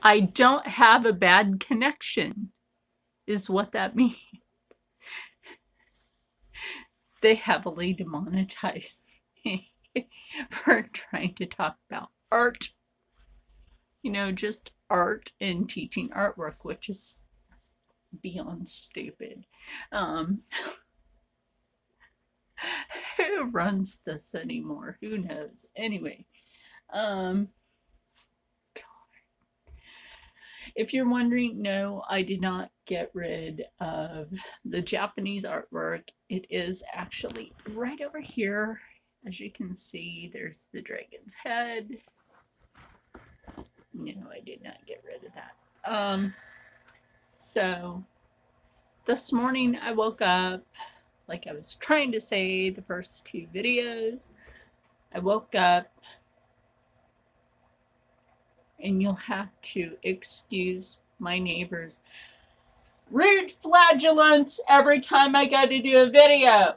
I don't have a bad connection, is what that means. They heavily demonetized me for trying to talk about art. You know, just art and teaching artwork, which is beyond stupid. Um, who runs this anymore? Who knows? Anyway, um, if you're wondering, no, I did not get rid of the Japanese artwork. It is actually right over here. As you can see, there's the dragon's head. No, I did not get rid of that. So this morning I woke up, like I was trying to say the first two videos. I woke up, and you'll have to excuse my neighbors' rude flatulence every time I go to do a video.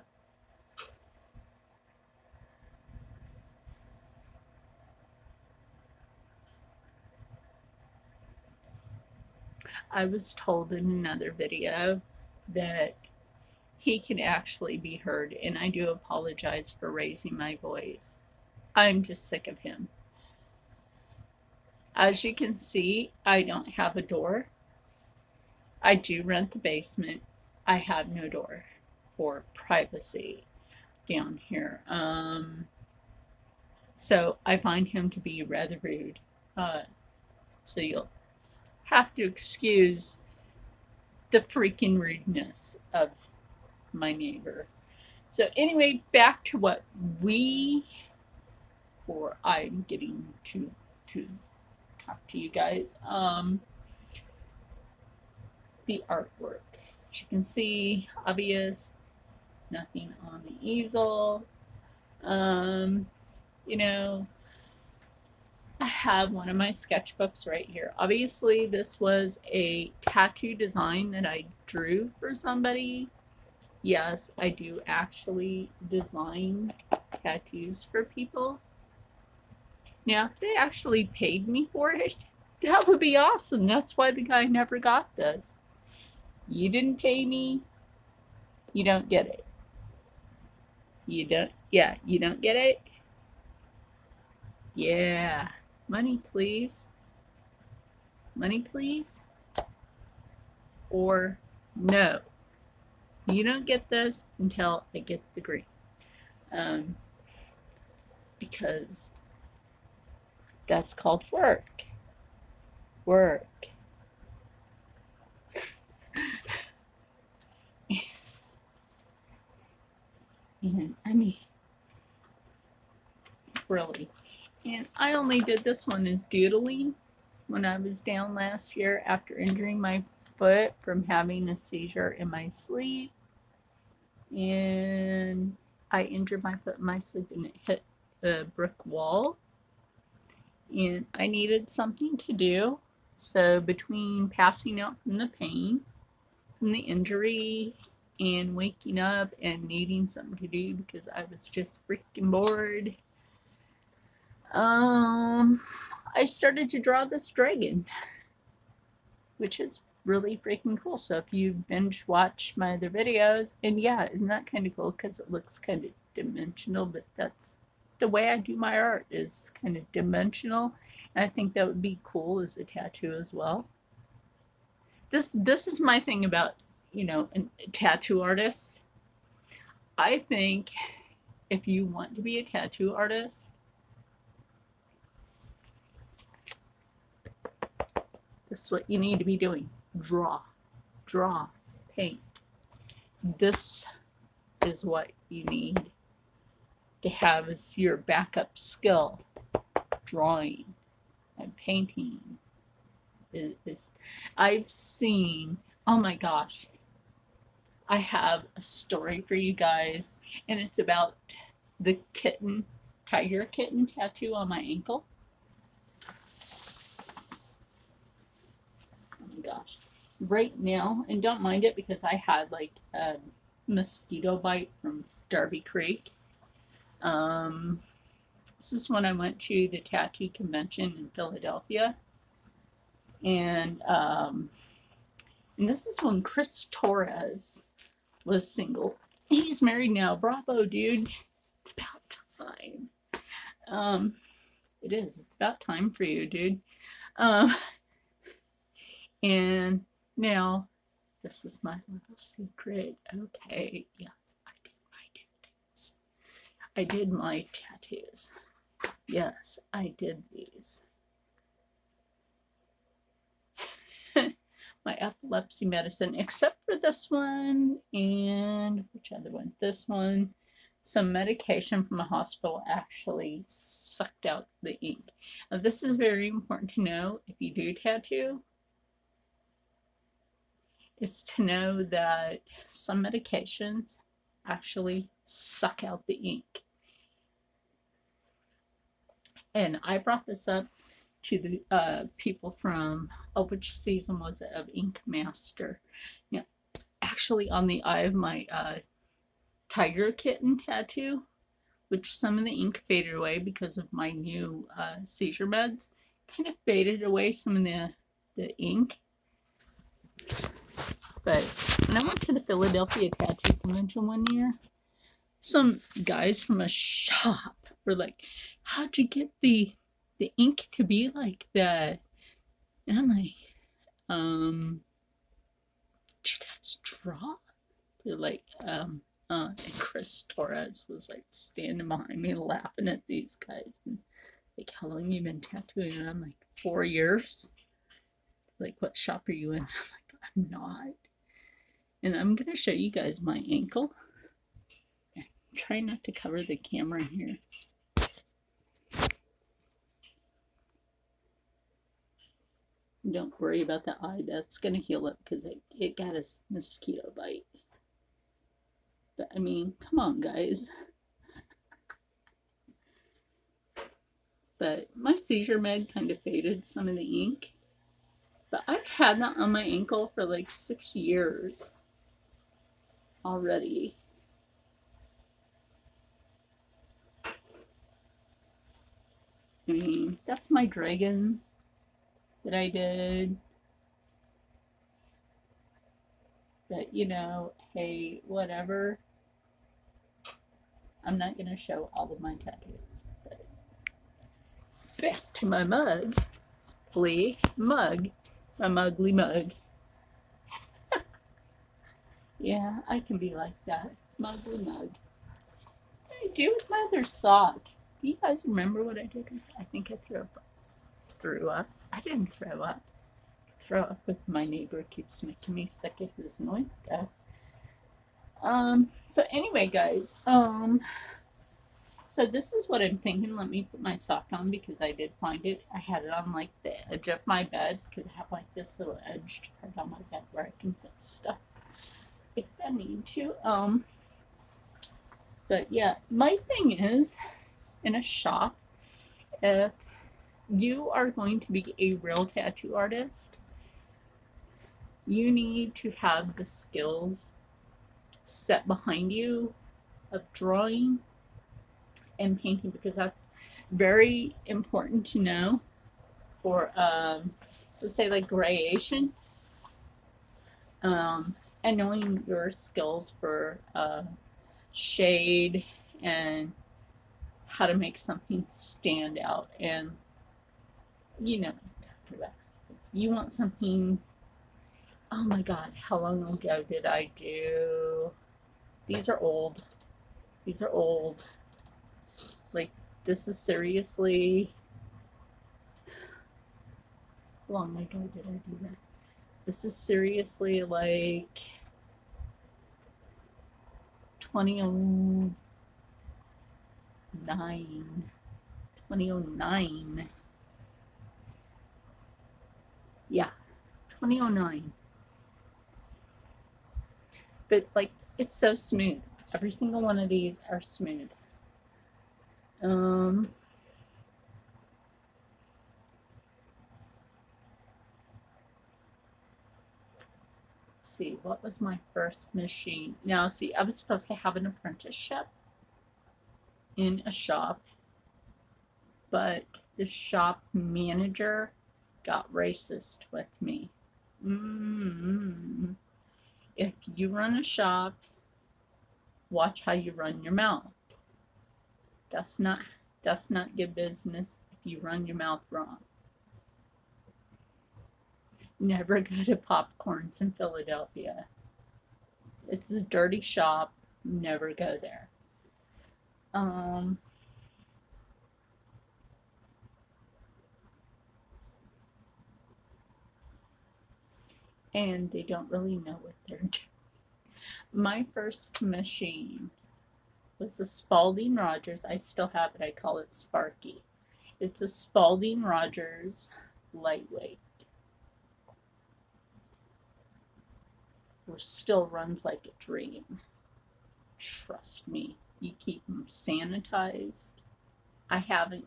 I was told in another video that he can actually be heard, and I do apologize for raising my voice. I'm just sick of him. As you can see, I don't have a door. I do rent the basement. I have no door for privacy down here. So I find him to be rather rude. So you'll have to excuse the freaking rudeness of my neighbor. So anyway, back to what I'm getting to talk to you guys. The artwork. As you can see, obvious, nothing on the easel. You know, I have one of my sketchbooks right here. Obviously, this was a tattoo design that I drew for somebody. Yes, I do actually design tattoos for people. Now, if they actually paid me for it, that would be awesome. That's why the guy never got this. You didn't pay me, you don't get it. You don't get it? Yeah. Money, please. Money, please. Or no. You don't get this until I get the green. Because that's called work. Work. And I mean, really. And I only did this one as doodling when I was down last year after injuring my foot from having a seizure in my sleep. And I injured my foot in my sleep and it hit a brick wall. And I needed something to do. So between passing out from the pain, from the injury, and waking up and needing something to do because I was just freaking bored, I started to draw this dragon, which is really freaking cool. So if you binge watch my other videos, and yeah, isn't that kind of cool because it looks kind of dimensional, but that's the way I do my art, is kind of dimensional. And I think that would be cool as a tattoo as well. This is my thing about, you know, tattoo artists. I think if you want to be a tattoo artist, this is what you need to be doing. Draw, paint. This is what you need to have as your backup skill. Drawing and painting. I've seen, oh my gosh, I have a story for you guys, and it's about the kitten, tiger kitten tattoo on my ankle. Oh my gosh. Right now, and don't mind it because I had like a mosquito bite from Darby Creek. This is when I went to the tattoo convention in Philadelphia. And this is when Chris Torres was single. He's married now. Bravo, dude. It's about time. It is. It's about time for you, dude. And now, this is my little secret. Okay, yes, I did my tattoos. I did my tattoos. Yes, I did these. My epilepsy medicine, except for this one, and which other one? This one. Some medication from a hospital actually sucked out the ink. Now, this is very important to know if you do tattoo, is to know that some medications actually suck out the ink. And I brought this up to the people from, which season was it, of Ink Master. Yeah, actually on the eye of my tiger kitten tattoo, which some of the ink faded away because of my new seizure meds, kind of faded away some of the ink. But when I went to the Philadelphia Tattoo Convention one year, some guys from a shop were like, how'd you get the ink to be like that? And I'm like, did you guys draw? They're like, and Chris Torres was like standing behind me laughing at these guys. And like, how long you been tattooing? And I'm like, 4 years. Like, what shop are you in? I'm like, I'm not. And I'm gonna show you guys my ankle. Try not to cover the camera here. Don't worry about the eye. That's gonna heal up because it got a mosquito bite. But I mean, come on, guys. But my seizure med kind of faded some of the ink. But I've had that on my ankle for like 6 years already. I mean, that's my dragon that I did. But, you know, hey, whatever. I'm not going to show all of my tattoos. But back to my mug. My mugly mug. Yeah, I can be like that. Mugly mug. What did I do with my other sock? Do you guys remember what I did? I think I threw up. I didn't throw up. Throw up with my neighbor keeps making me sick of his noise stuff. So anyway, guys, so this is what I'm thinking. Let me put my sock on because I did find it. I had it on like the edge of my bed because I have like this little edged part on my bed where I can put stuff if I need to. But yeah, my thing is, in a shop, if you are going to be a real tattoo artist, you need to have the skills set behind you of drawing and painting, because that's very important to know for let's say like gradation, and knowing your skills for shade and how to make something stand out. And you know, you want something. Oh my god, how long ago did I do? These are old. These are old. Like, this is seriously... How long ago did I do that? This is seriously like 2009. 2009. Yeah, 2009. But like, it's so smooth. Every single one of these are smooth. Let's see, what was my first machine? Now, see, I was supposed to have an apprenticeship in a shop, but the shop manager got racist with me. If you run a shop, watch how you run your mouth. That's not good business if you run your mouth wrong. Never go to Popcorns in Philadelphia. It's a dirty shop. Never go there. And they don't really know what they're doing. My first machine was a Spalding Rogers. I still have it. I call it Sparky. It's a Spalding Rogers lightweight. It still runs like a dream. Trust me. You keep them sanitized. I haven't,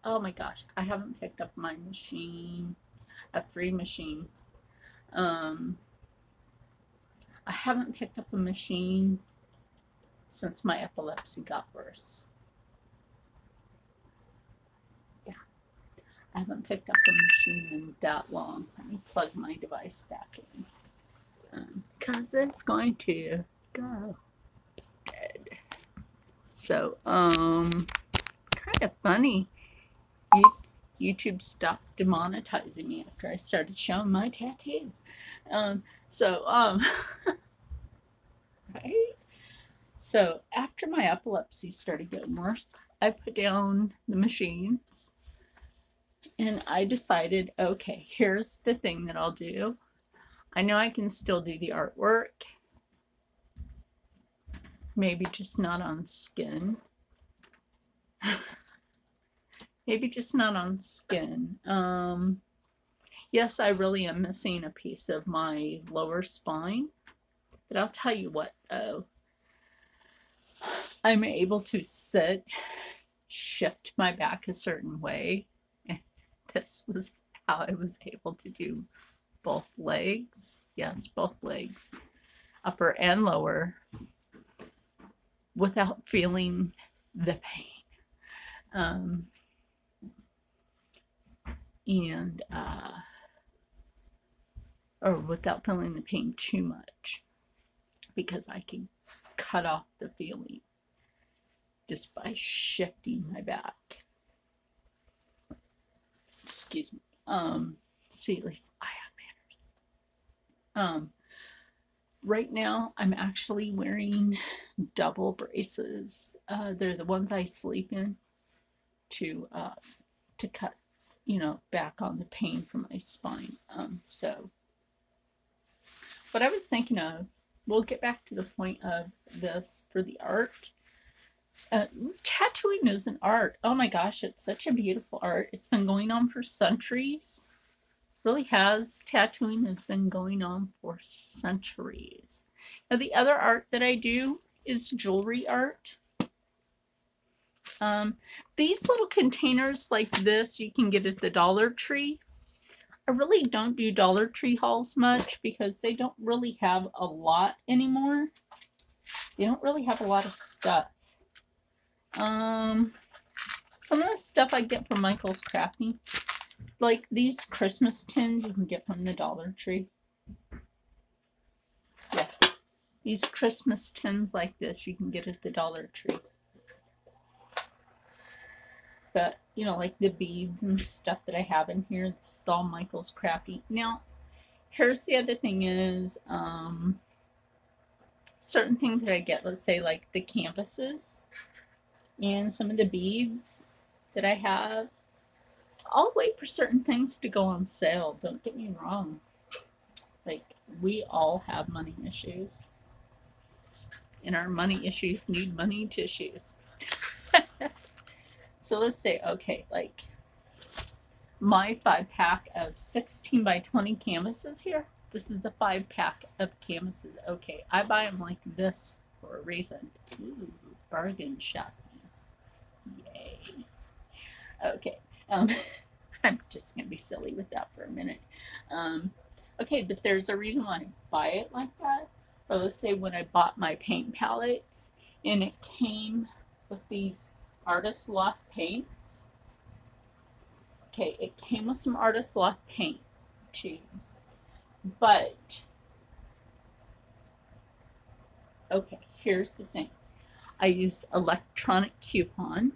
oh my gosh, I haven't picked up my machine. I have 3 machines. I haven't picked up a machine since my epilepsy got worse. Yeah, I haven't picked up a machine in that long. Let me plug my device back in, because it's going to go dead. So, kind of funny. YouTube stopped demonetizing me after I started showing my tattoos. Right? So after my epilepsy started getting worse, I put down the machines and I decided, okay, here's the thing that I'll do. I know I can still do the artwork, maybe just not on skin. Maybe just not on skin. Yes, I really am missing a piece of my lower spine. But I'll tell you what, though. I'm able to sit, shift my back a certain way. And this was how I was able to do both legs. Yes, both legs. Upper and lower. Without feeling the pain. Or without feeling the pain too much, because I can cut off the feeling just by shifting my back. Excuse me. See, at least I have manners. Right now, I'm actually wearing double braces. They're the ones I sleep in to cut, back on the pain from my spine. So what I was thinking of, we'll get back to the point of this for the art. Tattooing is an art. Oh my gosh, it's such a beautiful art. It's been going on for centuries. Really has. Tattooing has been going on for centuries. Now the other art that I do is jewelry art. These little containers like this you can get at the Dollar Tree. I really don't do Dollar Tree hauls much because they don't really have a lot anymore. They don't really have a lot of stuff. Some of the stuff I get from Michael's Crafting, like these Christmas tins you can get from the Dollar Tree. Yeah, these Christmas tins like this you can get at the Dollar Tree. But, like the beads and stuff that I have in here, this is all Michael's Crafting. Now, here's the other thing is, certain things that I get, let's say like the canvases and some of the beads that I have, I'll wait for certain things to go on sale. Don't get me wrong. Like, we all have money issues. And our money issues need money tissues. So let's say, okay, like my 5-pack of 16 by 20 canvases here. This is a 5-pack of canvases. Okay, I buy them like this for a reason. Ooh, bargain shopping. Yay. Okay, I'm just going to be silly with that for a minute. Okay, but there's a reason why I buy it like that. Or let's say when I bought my paint palette and it came with these Artist Loft paints. okay, it came with some Artist Lock paint tubes, but okay, here's the thing. I used electronic coupon.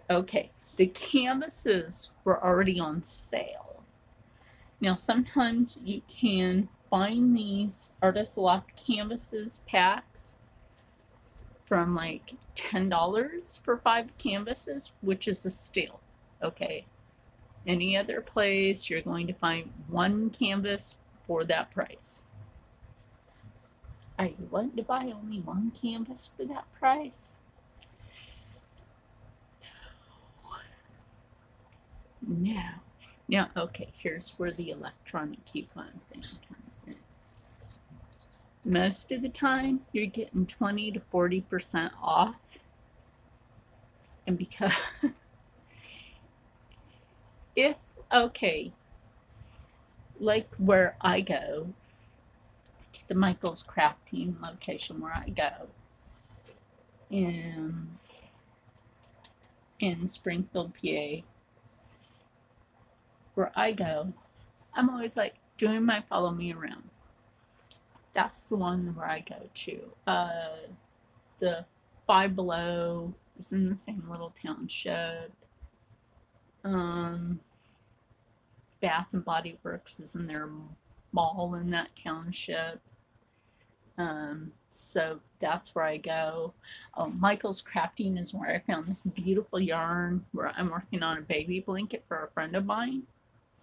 Okay, the canvases were already on sale. Now, sometimes you can find these Artist Lock canvases packs from like $10 for 5 canvases, which is a steal. Okay, any other place you're going to find 1 canvas for that price. Are you wanting to buy only 1 canvas for that price? No. Now, okay, here's where the electronic coupon thing comes in. Most of the time, you're getting 20 to 40% off. And because, okay, like where I go, the Michael's Crafting location where I go in Springfield, PA, where I go, I'm always like doing my follow me around. That's the one where I go to. The Five Below is in the same little township. Bath and Body Works is in their mall in that township. So that's where I go. Oh, Michael's Crafting is where I found this beautiful yarn where I'm working on a baby blanket for a friend of mine.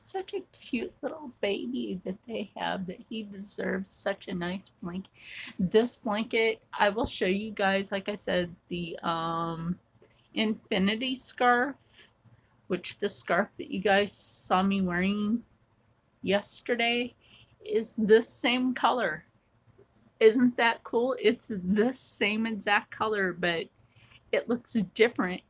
Such a cute little baby that they have, that he deserves such a nice blanket. This blanket, I will show you guys, like I said, the infinity scarf, which the scarf that you guys saw me wearing yesterday is this same color. Isn't that cool? It's this same exact color, but it looks different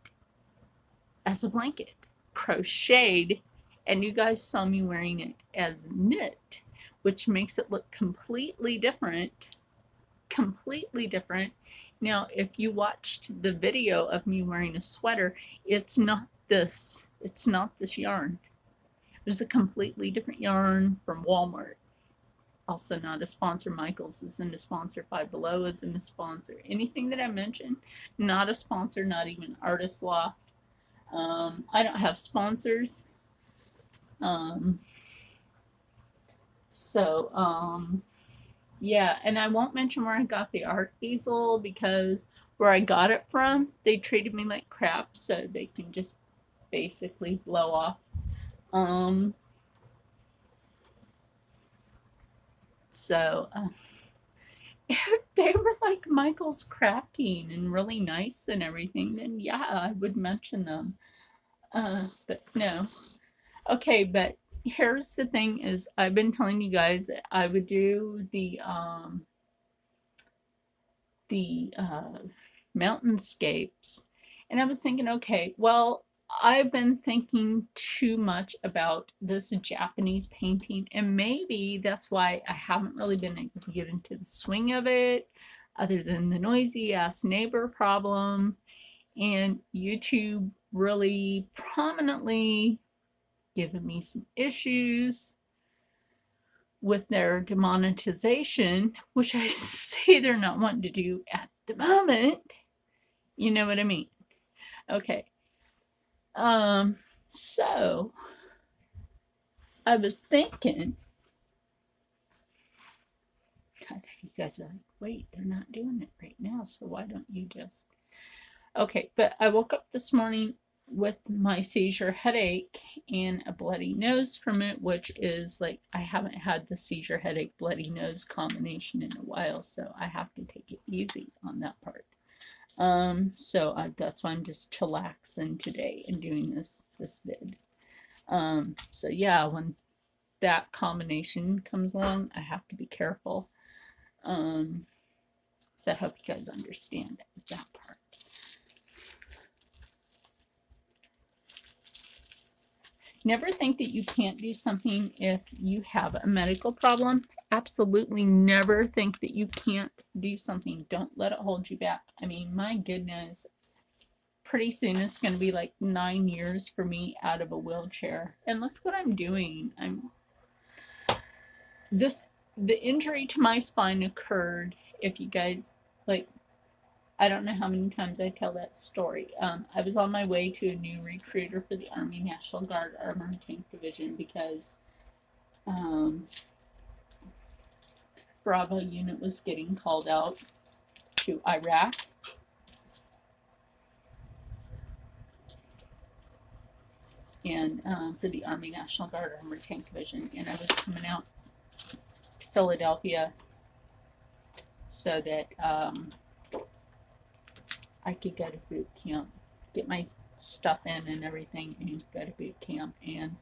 as a blanket, crocheted, and you guys saw me wearing it as knit, which makes it look completely different. Now, if you watched the video of me wearing a sweater, it's not this yarn. It was a completely different yarn from Walmart. Also not a sponsor. Michael's isn't a sponsor. Five Below isn't a sponsor. Anything that I mentioned, not a sponsor, not even Artist Lock. I don't have sponsors. Yeah, and I won't mention where I got the art easel because where I got it from, they treated me like crap, so they can just basically blow off. If they were like Michael's Crafting and really nice and everything, then yeah, I would mention them. But no. Okay, but here's the thing is I've been telling you guys that I would do the mountainscapes, and I was thinking, okay, well, I've been thinking too much about this Japanese painting, and maybe that's why I haven't really been able to get into the swing of it, other than the noisy ass neighbor problem, and YouTube really prominently giving me some issues with their demonetization, which I say they're not wanting to do at the moment. You know what I mean? Okay. So I was thinking, God, you guys are like, wait, they're not doing it right now, so why don't you just... Okay, but I woke up this morning with my seizure headache and a bloody nose from it, which is like, I haven't had the seizure headache bloody nose combination in a while, so I have to take it easy on that part. That's why I'm just chillaxing today and doing this vid. So yeah, when that combination comes along, I have to be careful. So I hope you guys understand that part. Never think that you can't do something if you have a medical problem. Absolutely never think that you can't do something. Don't let it hold you back. I mean, my goodness, pretty soon it's going to be like 9 years for me out of a wheelchair. And look what I'm doing. The injury to my spine occurred, if you guys, like, I don't know how many times I tell that story. I was on my way to a new recruiter for the Army National Guard Armored Tank Division because Bravo unit was getting called out to Iraq. And for the Army National Guard Armored Tank Division. And I was coming out to Philadelphia so that I could go to boot camp, get my stuff in and everything, and go to boot camp. And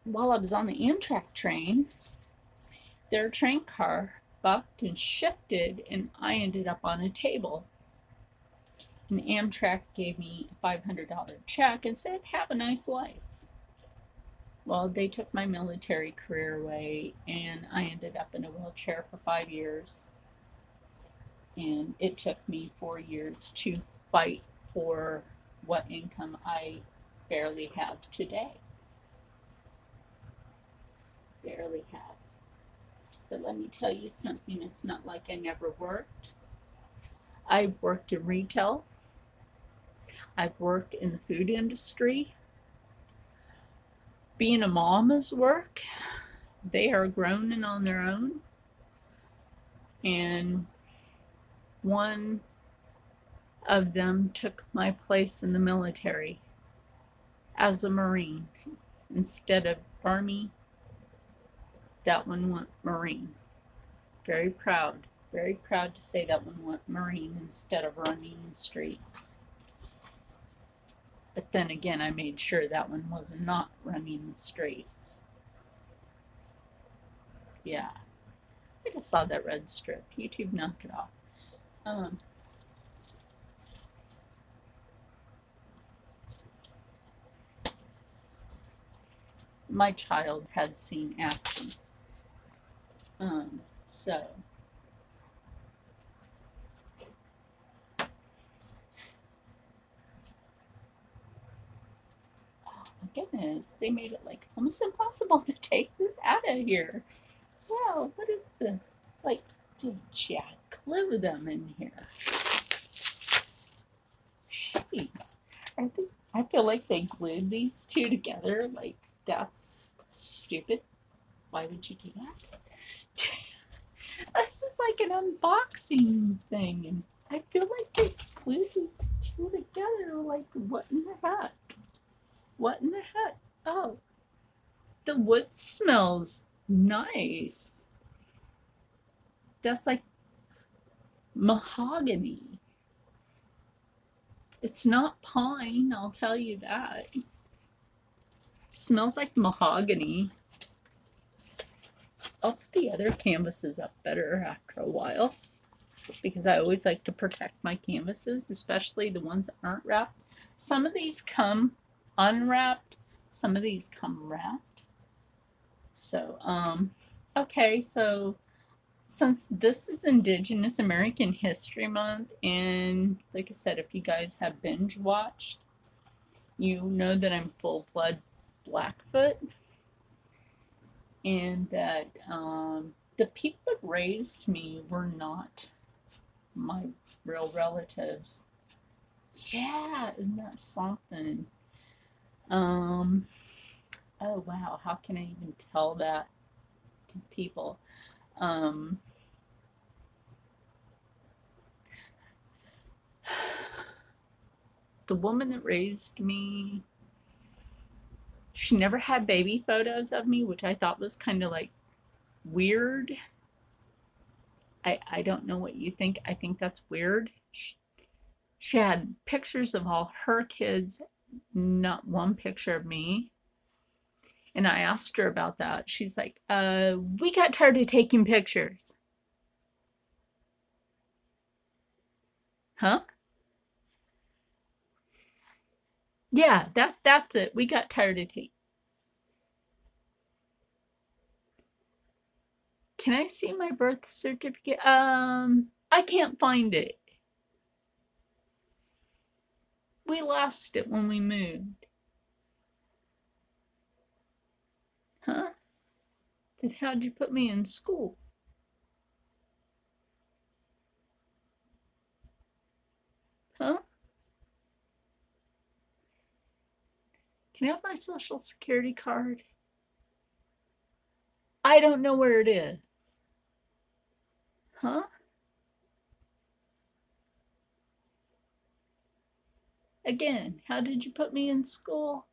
while I was on the Amtrak train, their train car bucked and shifted, and I ended up on a table. And Amtrak gave me a $500 check and said, "Have a nice life." Well, they took my military career away, and I ended up in a wheelchair for 5 years. And it took me 4 years to fight for what income I barely have today. Barely have. But let me tell you something, it's not like I never worked. I've worked in retail. I've worked in the food industry. Being a mom is work. They are grown and on their own. And one of them took my place in the military as a Marine. Instead of Army, that one went Marine. Very proud to say that one went Marine instead of running the streets. But then again, I made sure that one was not running the streets. Yeah. I just saw that red strip. YouTube, knock it off. My child had seen action. So. Goodness, they made it like almost impossible to take this out of here. Wow, what is the, like, did Jack glue them in here? Jeez. I feel like they glued these two together. Like, that's stupid. Why would you do that? This is like an unboxing thing, and I feel like they glued these two together. Like, what in the heck? What in the heck? Oh, the wood smells nice. That's like mahogany. It's not pine, I'll tell you that. It smells like mahogany. I'll put the other canvases up better after a while, because I always like to protect my canvases, especially the ones that aren't wrapped. Some of these come unwrapped, some of these come wrapped. So okay, so since this is Indigenous American History Month, and like I said, if you guys have binge watched, you know that I'm full-blood Blackfoot, and that the people that raised me were not my real relatives. Yeah, isn't that something? Oh wow, how can I even tell that to people? The woman that raised me, she never had baby photos of me, which I thought was kind of like weird. I don't know what you think. I think that's weird. She had pictures of all her kids, not one picture of me. And I asked her about that. She's like, we got tired of taking pictures. Huh? Yeah, that's it. We got tired of taking. Can I see my birth certificate? I can't find it. We lost it when we moved. Huh? Then how'd you put me in school? Huh? Can I have my social security card? I don't know where it is. Huh? Again, how did you put me in school?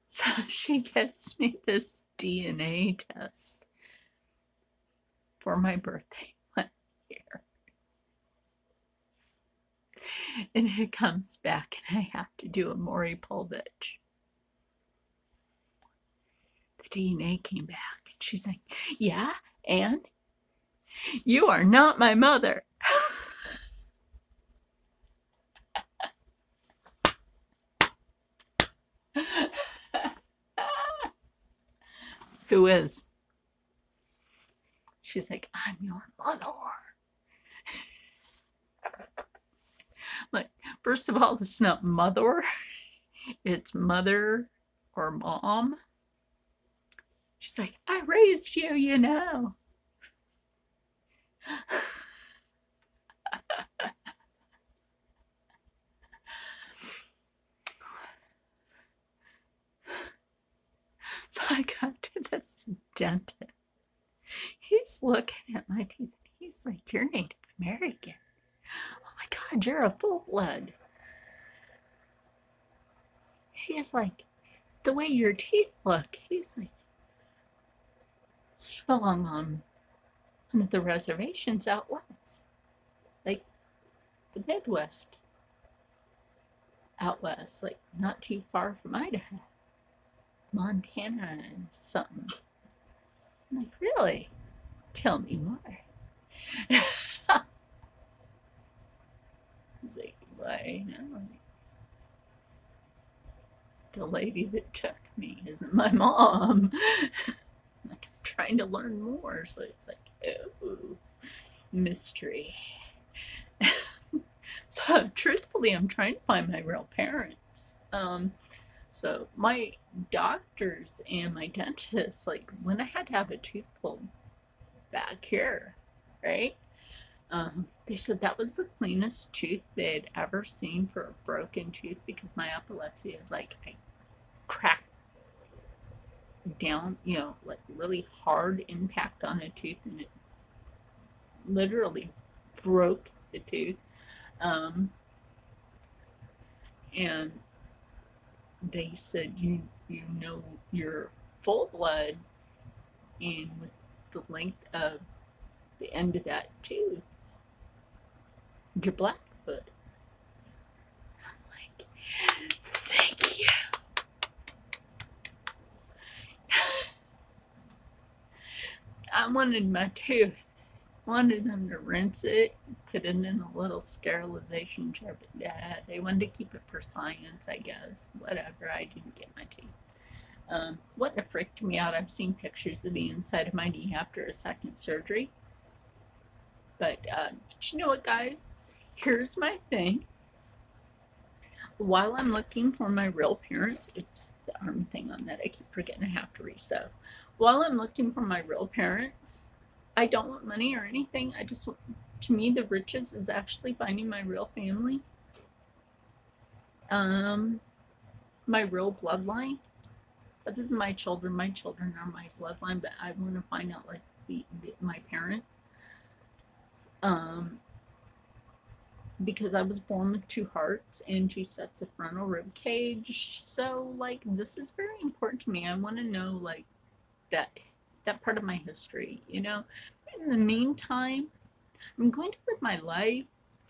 So she gives me this DNA test for my birthday one year. And it comes back and I have to do a Maury Povich. The DNA came back and she's like, yeah, and you are not my mother. Who is? She's like, I'm your mother. Like, first of all, it's not mother, it's mother or mom. She's like, I raised you, you know. So I go to this dentist. He's looking at my teeth. He's like, you're Native American. Oh my God, you're a full blood. He's like, the way your teeth look, he's like, you belong on one of the reservations out west. Like the Midwest out west, like not too far from Idaho. Montana and something. I'm like, really? Tell me more. He's like, why? The lady that took me isn't my mom. Like, I'm trying to learn more. So it's like, oh, mystery. So truthfully, I'm trying to find my real parents. So my doctors and my dentist, like when I had to have a tooth pulled back here, right? They said that was the cleanest tooth they'd ever seen for a broken tooth because my epilepsy had like I cracked down, you know, like really hard impact on a tooth and it literally broke the tooth. And they said you know you're full blood and with the length of the end of that tooth, you're Blackfoot. I'm like, thank you. I wanted my tooth. Wanted them to rinse it, put it in a little sterilization jar, but yeah, they wanted to keep it for science, I guess. Whatever, I didn't get my teeth. What freaked me out, I've seen pictures of the inside of my knee after a second surgery. But you know what, guys? Here's my thing. While I'm looking for my real parents, oops, the arm thing on that, I keep forgetting I have to resew. While I'm looking for my real parents, I don't want money or anything. I just want, to me, the riches is actually finding my real family. My real bloodline. Other than my children are my bloodline, but I want to find out like my parents. Because I was born with 2 hearts and 2 sets of frontal rib cage. So like this is very important to me. I want to know like that part of my history, you know. In the meantime, I'm going to live my life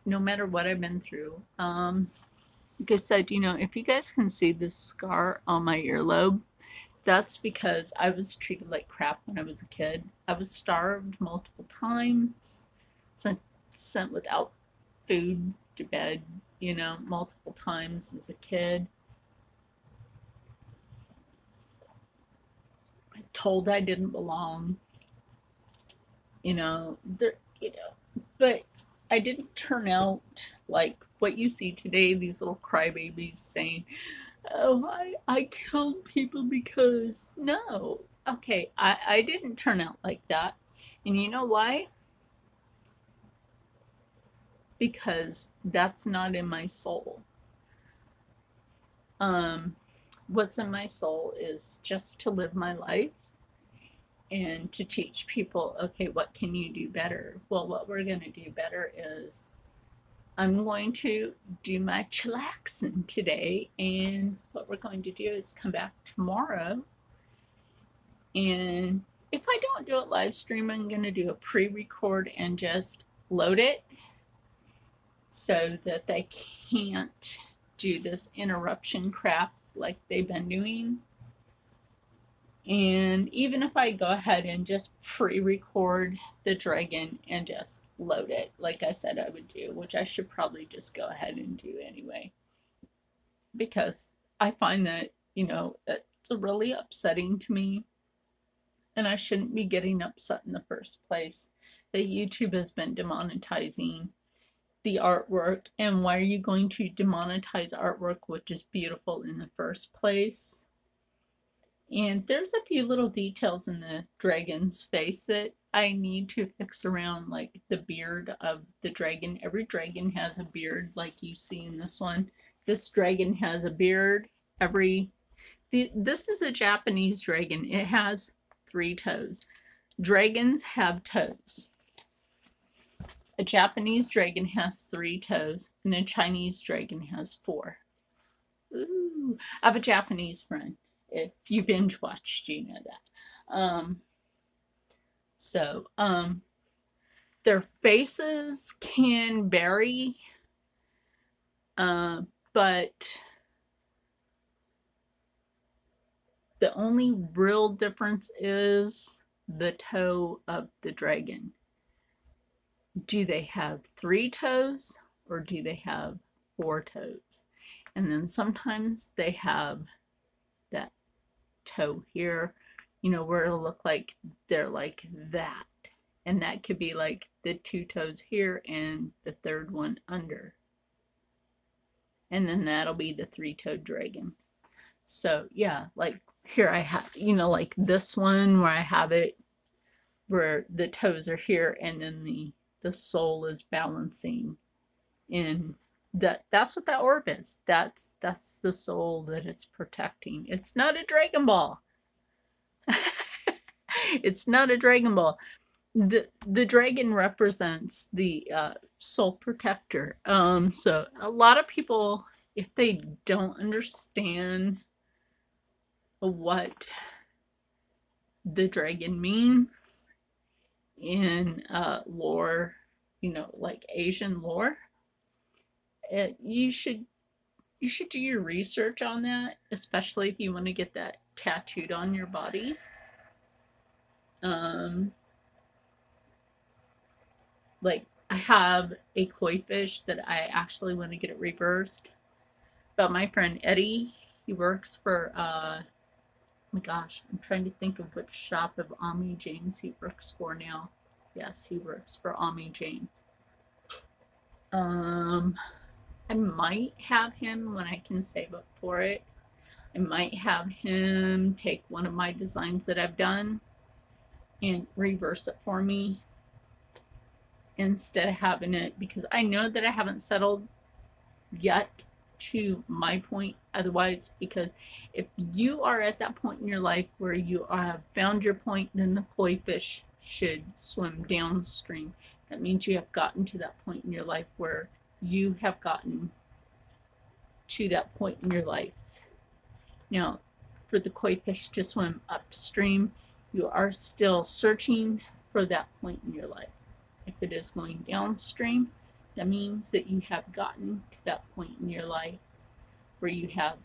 no matter what I've been through. Like I said, you know, if you guys can see this scar on my earlobe, that's because I was treated like crap when I was a kid. I was starved multiple times, sent without food to bed, you know, multiple times as a kid. Told I didn't belong. you know, there, you know, but I didn't turn out like what you see today, these little crybabies saying, oh, I killed people because, no. Okay, I didn't turn out like that. And you know why? Because that's not in my soul. What's in my soul is just to live my life and to teach people, okay, what can you do better? Well, what we're going to do better is I'm going to do my chillaxing today, and what we're going to do is come back tomorrow, and if I don't do it live stream, I'm going to do a pre-record and just load it so that they can't do this interruption crap like they've been doing. And even if I go ahead and just pre-record the dragon and just load it, like I said I would do, which I should probably just go ahead and do anyway, because I find that, you know, it's really upsetting to me, and I shouldn't be getting upset in the first place, that YouTube has been demonetizing the artwork. And why are you going to demonetize artwork which is beautiful in the first place? And there's a few little details in the dragon's face that I need to fix around, like the beard of the dragon. Every dragon has a beard, like you see in this one. This dragon has a beard. This is a Japanese dragon. It has 3 toes. Dragons have toes. A Japanese dragon has 3 toes, and a Chinese dragon has 4. Ooh, I have a Japanese friend. If you binge watched, you know that. Their faces can vary, but the only real difference is the toe of the dragon. Do they have 3 toes or do they have 4 toes? And then sometimes they have that toe here, you know, where it'll look like they're like that. And that could be like the 2 toes here and the 3rd one under. And then that'll be the 3-toed dragon. So yeah, like here I have, you know, like this one where I have it where the toes are here and then the soul is balancing in that's what that orb is. That's the soul that it's protecting. It's not a Dragon Ball. It's not a Dragon Ball. The dragon represents the soul protector. So a lot of people, if they don't understand what the dragon means in lore, you know, like Asian lore, you should do your research on that, especially if you want to get that tattooed on your body. Like I have a koi fish that I actually want to get it reversed, but my friend Eddie, he works for oh my gosh, I'm trying to think of which shop of Ami James he works for now. Yes, he works for Ami James. I might have him, when I can save up for it, I might have him take one of my designs that I've done and reverse it for me instead of having it, because I know that I haven't settled yet to my point otherwise, because if you are at that point in your life where you have found your point, then the koi fish should swim downstream. That means you have gotten to that point in your life where you have gotten to that point in your life. Now, for the koi fish to swim upstream, you are still searching for that point in your life. If it is going downstream, that means that you have gotten to that point in your life where you have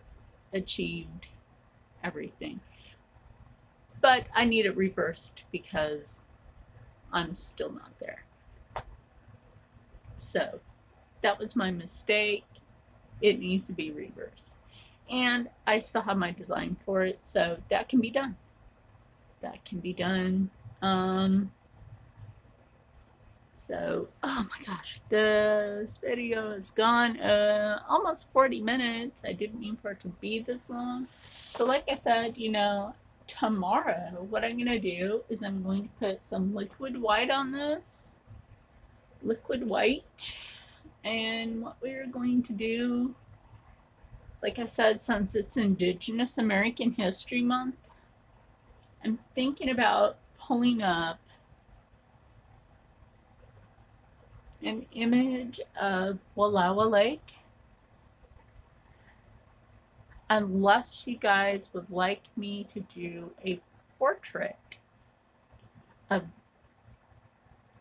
achieved everything. But I need it reversed because I'm still not there. So that was my mistake. It needs to be reversed. And I still have my design for it, so that can be done. That can be done. So, oh my gosh, this video is gone almost 40 minutes. I didn't mean for it to be this long. So like I said, you know, tomorrow what I'm going to do is I'm going to put some liquid white on this. Liquid white. And what we're going to do, like I said, since it's Indigenous American History Month, I'm thinking about pulling up an image of Wallowa Lake. Unless you guys would like me to do a portrait of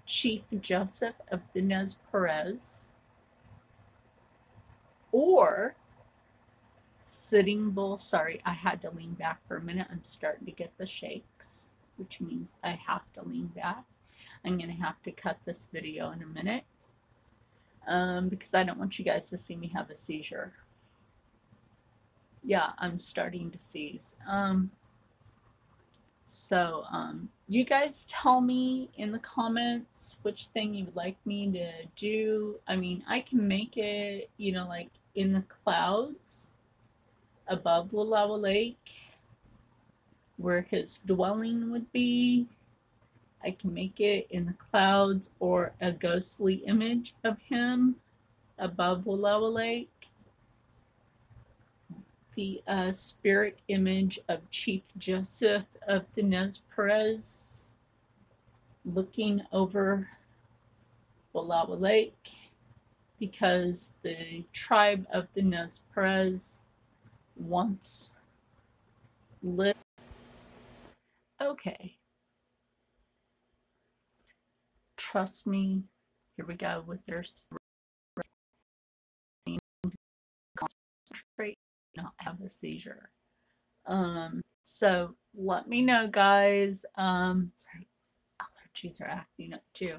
Chief Joseph of the Nez Perez or Sitting Bull. Sorry, I had to lean back for a minute. I'm starting to get the shakes, which means I have to lean back. I'm going to have to cut this video in a minute because I don't want you guys to see me have a seizure. Yeah, I'm starting to seize. You guys tell me in the comments which thing you would like me to do. I mean, I can make it, you know, like in the clouds above Wallowa Lake where his dwelling would be. I can make it in the clouds or a ghostly image of him above Wallowa Lake. The spirit image of Chief Joseph of the Nez Perez looking over Wallowa Lake because the tribe of the Nez Perez once lived. Okay. Trust me. Here we go with their concentrate, not have a seizure. So let me know, guys. Sorry, allergies are acting up too.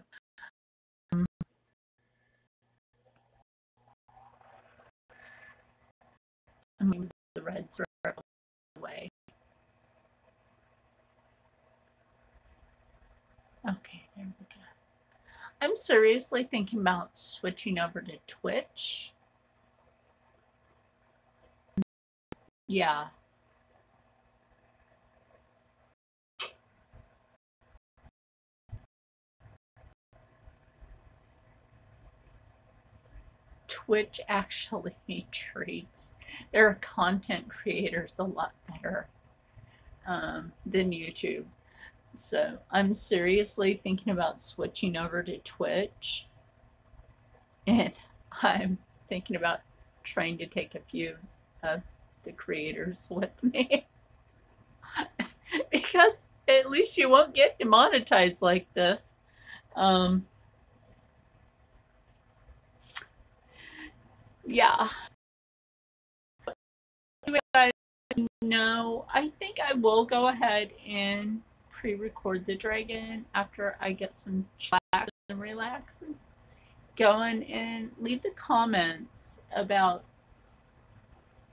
I mean, the reds are away. Okay, there we go. I'm seriously thinking about switching over to Twitch. Yeah. Twitch actually treats their content creators a lot better than YouTube. So I'm seriously thinking about switching over to Twitch. And I'm thinking about trying to take a few of the creators with me. Because at least you won't get demonetized like this. Yeah. Anyway, guys, no, I think I will go ahead and pre-record the dragon after I get some chillax and relaxing. Going and leave the comments about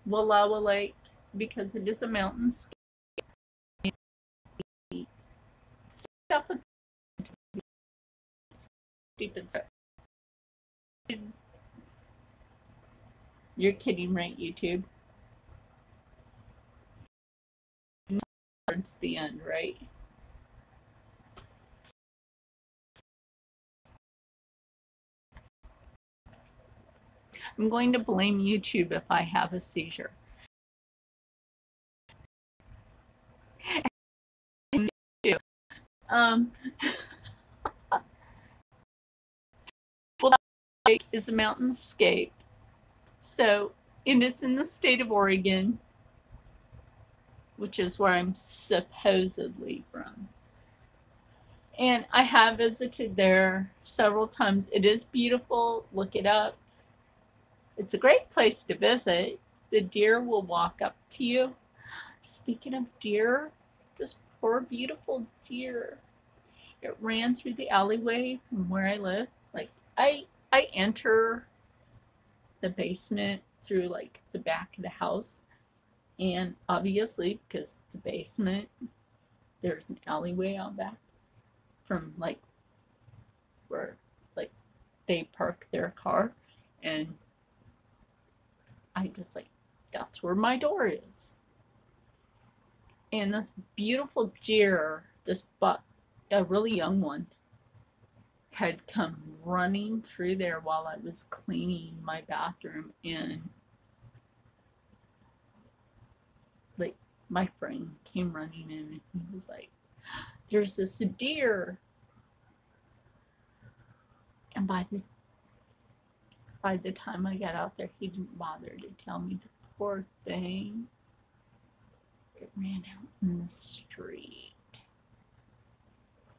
Wallowa Lake because it is a mountain. Stupid stuff. You're kidding, right, YouTube? Towards the end, right? I'm going to blame YouTube if I have a seizure. Well, Lake is a mountainscape. So, and it's in the state of Oregon, which is where I'm supposedly from. And I have visited there several times. It is beautiful. Look it up. It's a great place to visit. The deer will walk up to you. Speaking of deer, this poor beautiful deer. It ran through the alleyway from where I live. Like I enter the basement through like the back of the house, and obviously because it's a basement, there's an alleyway out back from like where they park their car, and I just like, that's where my door is. And this beautiful deer, this buck, a really young one, had come running through there while I was cleaning my bathroom, and like my friend came running in and he was like, there's this deer. And by the time I got out there, he didn't bother to tell me. The poor thing, it ran out in the street.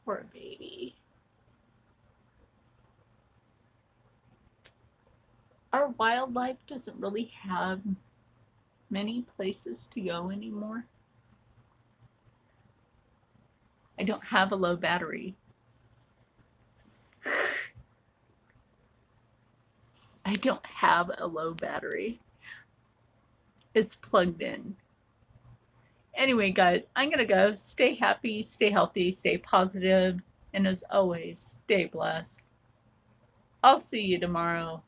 Poor baby. Our wildlife doesn't really have many places to go anymore. I don't have a low battery. I don't have a low battery. It's plugged in. Anyway, guys, I'm going to go. Stay happy, stay healthy, stay positive, and as always, stay blessed. I'll see you tomorrow.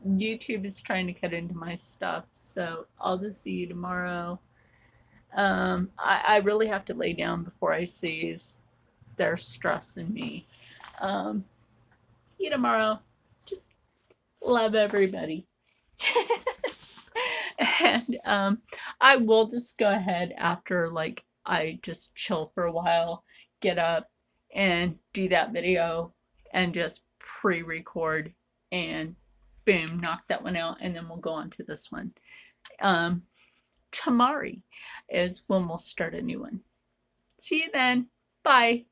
YouTube is trying to cut into my stuff, so I'll just see you tomorrow. I really have to lay down before I see their stress in me. See you tomorrow. Just love everybody. And I will just go ahead after like I just chill for a while, get up and do that video and just pre-record and boom, knock that one out, and then we'll go on to this one. Tomorrow is when we'll start a new one. See you then. Bye.